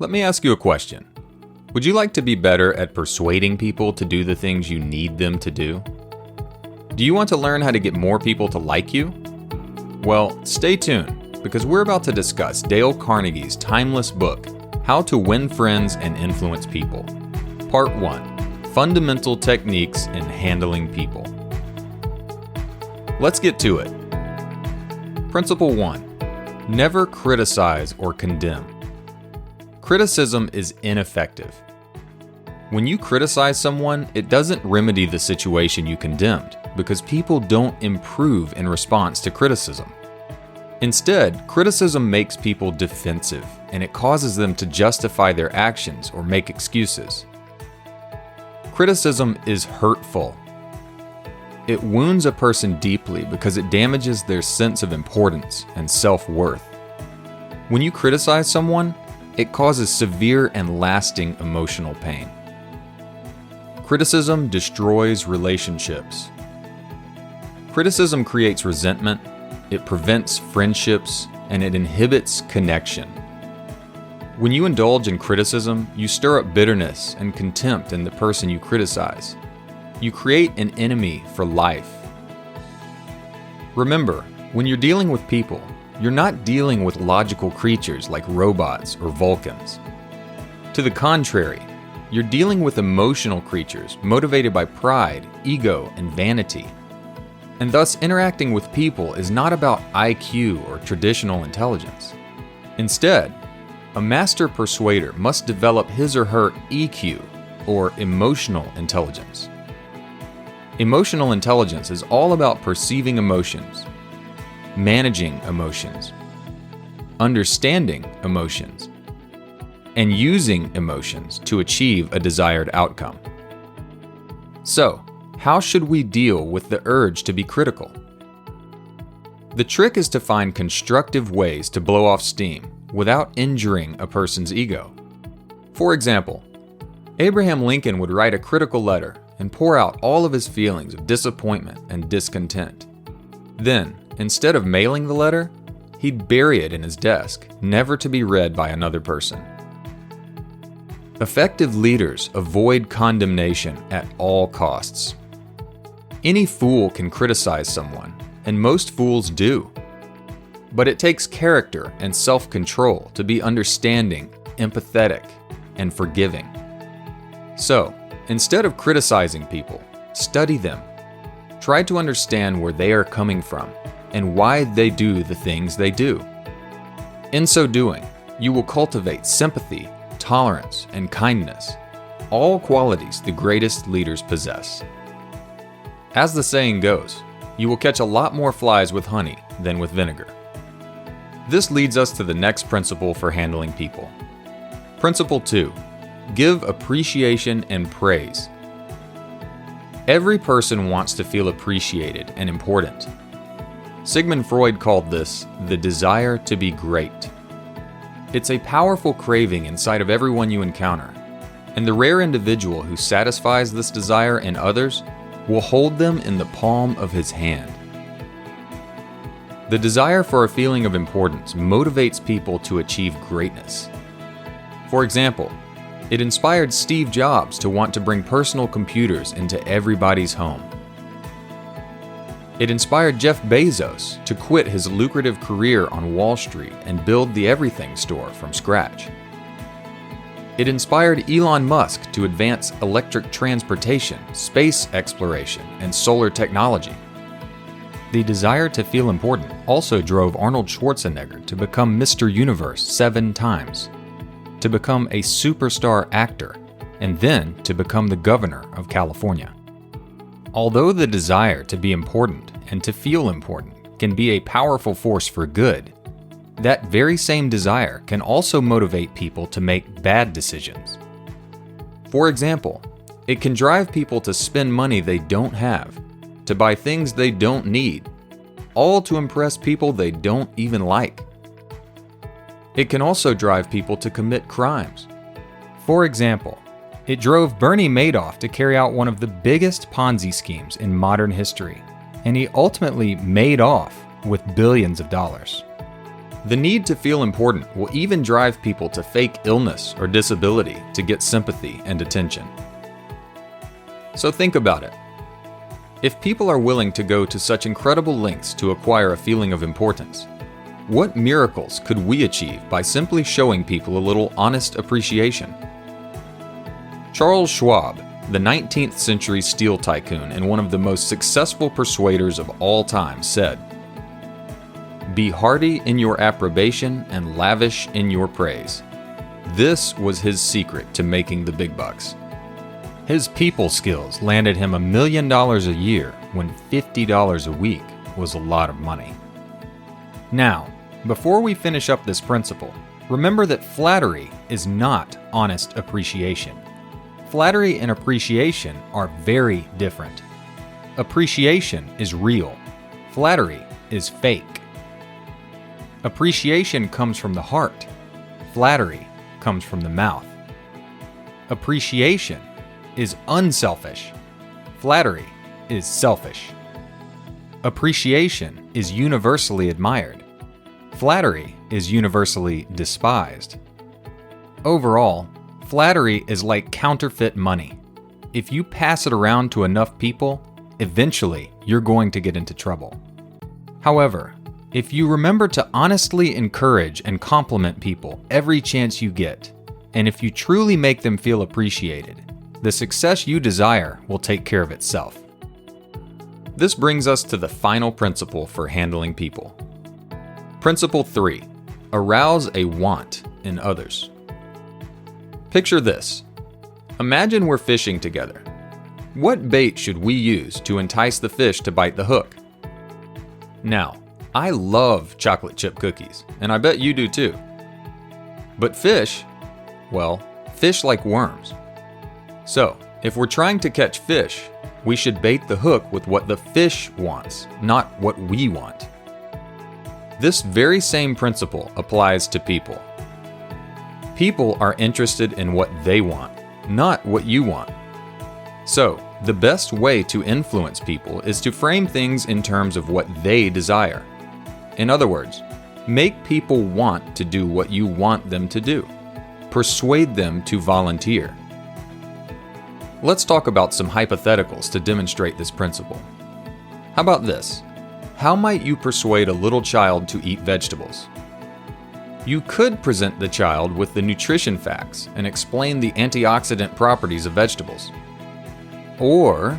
Let me ask you a question. Would you like to be better at persuading people to do the things you need them to do? Do you want to learn how to get more people to like you? Well, stay tuned, because we're about to discuss Dale Carnegie's timeless book, How to Win Friends and Influence People. Part 1, Fundamental Techniques in Handling People. Let's get to it. Principle 1, never criticize or condemn. Criticism is ineffective. When you criticize someone, it doesn't remedy the situation you condemned, because people don't improve in response to criticism. Instead, criticism makes people defensive, and it causes them to justify their actions or make excuses. Criticism is hurtful. It wounds a person deeply because it damages their sense of importance and self-worth. When you criticize someone, it causes severe and lasting emotional pain. Criticism destroys relationships. Criticism creates resentment, it prevents friendships, and it inhibits connection. When you indulge in criticism, you stir up bitterness and contempt in the person you criticize. You create an enemy for life. Remember, when you're dealing with people, you're not dealing with logical creatures like robots or Vulcans. To the contrary, you're dealing with emotional creatures motivated by pride, ego, and vanity. And thus, interacting with people is not about IQ or traditional intelligence. Instead, a master persuader must develop his or her EQ, or emotional intelligence. Emotional intelligence is all about perceiving emotions, managing emotions, understanding emotions, and using emotions to achieve a desired outcome. So, how should we deal with the urge to be critical? The trick is to find constructive ways to blow off steam without injuring a person's ego. For example, Abraham Lincoln would write a critical letter and pour out all of his feelings of disappointment and discontent. Then, instead of mailing the letter, he'd bury it in his desk, never to be read by another person. Effective leaders avoid condemnation at all costs. Any fool can criticize someone, and most fools do. But it takes character and self-control to be understanding, empathetic, and forgiving. So, instead of criticizing people, study them. Try to understand where they are coming from and why they do the things they do. In so doing, you will cultivate sympathy, tolerance, and kindness, all qualities the greatest leaders possess. As the saying goes, you will catch a lot more flies with honey than with vinegar. This leads us to the next principle for handling people. Principle 2, give appreciation and praise. Every person wants to feel appreciated and important. Sigmund Freud called this the desire to be great. It's a powerful craving inside of everyone you encounter, and the rare individual who satisfies this desire in others will hold them in the palm of his hand. The desire for a feeling of importance motivates people to achieve greatness. For example, it inspired Steve Jobs to want to bring personal computers into everybody's home. It inspired Jeff Bezos to quit his lucrative career on Wall Street and build the Everything Store from scratch. It inspired Elon Musk to advance electric transportation, space exploration, and solar technology. The desire to feel important also drove Arnold Schwarzenegger to become Mr. Universe 7 times, to become a superstar actor, and then to become the governor of California. Although the desire to be important and to feel important can be a powerful force for good, that very same desire can also motivate people to make bad decisions. For example, it can drive people to spend money they don't have, to buy things they don't need, all to impress people they don't even like. It can also drive people to commit crimes. For example, it drove Bernie Madoff to carry out one of the biggest Ponzi schemes in modern history, and he ultimately made off with billions of dollars. The need to feel important will even drive people to fake illness or disability to get sympathy and attention. So think about it. If people are willing to go to such incredible lengths to acquire a feeling of importance, what miracles could we achieve by simply showing people a little honest appreciation? Charles Schwab, the 19th century steel tycoon and one of the most successful persuaders of all time, said, "Be hearty in your approbation and lavish in your praise." This was his secret to making the big bucks. His people skills landed him $1 million a year when $50 a week was a lot of money. Now, before we finish up this principle, remember that flattery is not honest appreciation. Flattery and appreciation are very different. Appreciation is real. Flattery is fake. Appreciation comes from the heart. Flattery comes from the mouth. Appreciation is unselfish. Flattery is selfish. Appreciation is universally admired. Flattery is universally despised. Overall, flattery is like counterfeit money. If you pass it around to enough people, eventually you're going to get into trouble. However, if you remember to honestly encourage and compliment people every chance you get, and if you truly make them feel appreciated, the success you desire will take care of itself. This brings us to the final principle for handling people. Principle 3. Arouse a want in others. Picture this. Imagine we're fishing together. What bait should we use to entice the fish to bite the hook? Now, I love chocolate chip cookies, and I bet you do too. But fish, well, fish like worms. So, if we're trying to catch fish, we should bait the hook with what the fish wants, not what we want. This very same principle applies to people. People are interested in what they want, not what you want. So, the best way to influence people is to frame things in terms of what they desire. In other words, make people want to do what you want them to do. Persuade them to volunteer. Let's talk about some hypotheticals to demonstrate this principle. How about this? How might you persuade a little child to eat vegetables? You could present the child with the nutrition facts and explain the antioxidant properties of vegetables. Or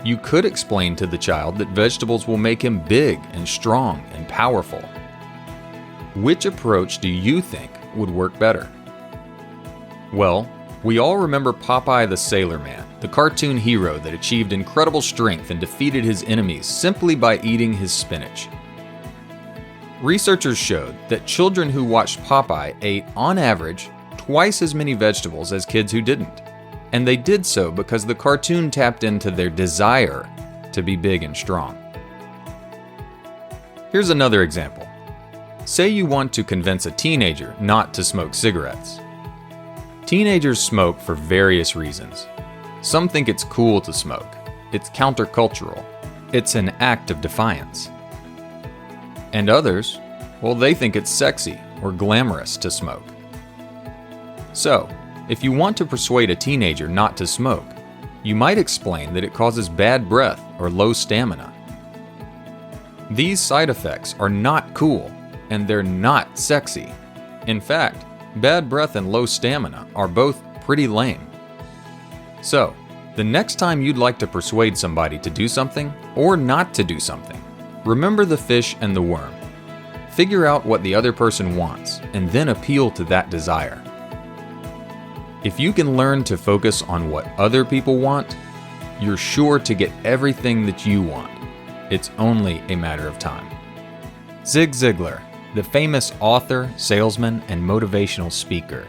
you could explain to the child that vegetables will make him big and strong and powerful. Which approach do you think would work better? Well, we all remember Popeye the Sailor Man, the cartoon hero that achieved incredible strength and defeated his enemies simply by eating his spinach. Researchers showed that children who watched Popeye ate, on average, twice as many vegetables as kids who didn't. And they did so because the cartoon tapped into their desire to be big and strong. Here's another example. Say you want to convince a teenager not to smoke cigarettes. Teenagers smoke for various reasons. Some think it's cool to smoke. It's countercultural. It's an act of defiance. And others, well, they think it's sexy or glamorous to smoke. So, if you want to persuade a teenager not to smoke, you might explain that it causes bad breath or low stamina. These side effects are not cool, and they're not sexy. In fact, bad breath and low stamina are both pretty lame. So, the next time you'd like to persuade somebody to do something or not to do something, remember the fish and the worm. Figure out what the other person wants and then appeal to that desire. If you can learn to focus on what other people want, you're sure to get everything that you want. It's only a matter of time. Zig Ziglar, the famous author, salesman, and motivational speaker,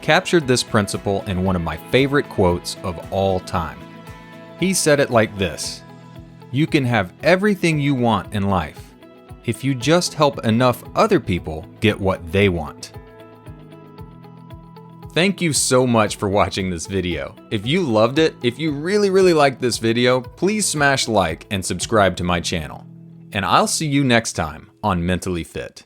captured this principle in one of my favorite quotes of all time. He said it like this: "You can have everything you want in life if you just help enough other people get what they want." Thank you so much for watching this video. If you loved it, if you really liked this video, please smash like and subscribe to my channel. And I'll see you next time on Mentally Fit.